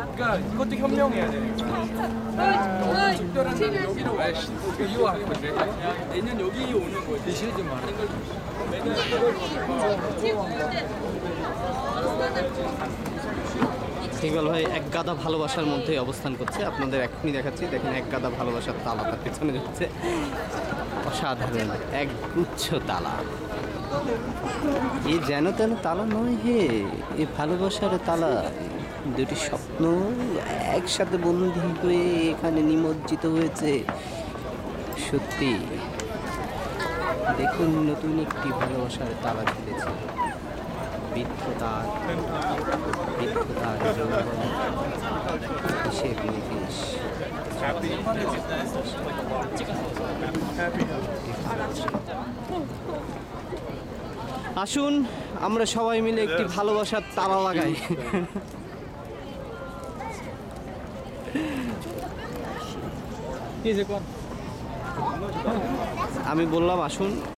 그러니까 이것도 현명해야 돼. 너무 특별한 날 여기로 와야지. 그 이유가 건데 내년 여기 오는 거지. 대신에 좀 많은 걸 매년 ইকবাল ভাই এক গাদা ভালোবাসার মধ্যে অবস্থান করছে, আপনাদের এখনই দেখাচ্ছি। দেখেন এক গাদা ভালোবাসার তালা তার পেছনে যাচ্ছে, অসাধারণ এক গুচ্ছ তালা। এ যেন তেন তালা নয় হে, এ ভালোবাসার তালা। দুটি স্বপ্ন একসাথে বন্দী হয়ে এখানে নিমজ্জিত হয়েছে। সত্যি দেখুন, নতুন একটি ভালোবাসার তালা ঝুলেছে। বিদ্ধতার হিসেব নিকেশ। আসুন আমরা সবাই মিলে একটি ভালোবাসার তালা লাগাই। আমি বললাম আসুন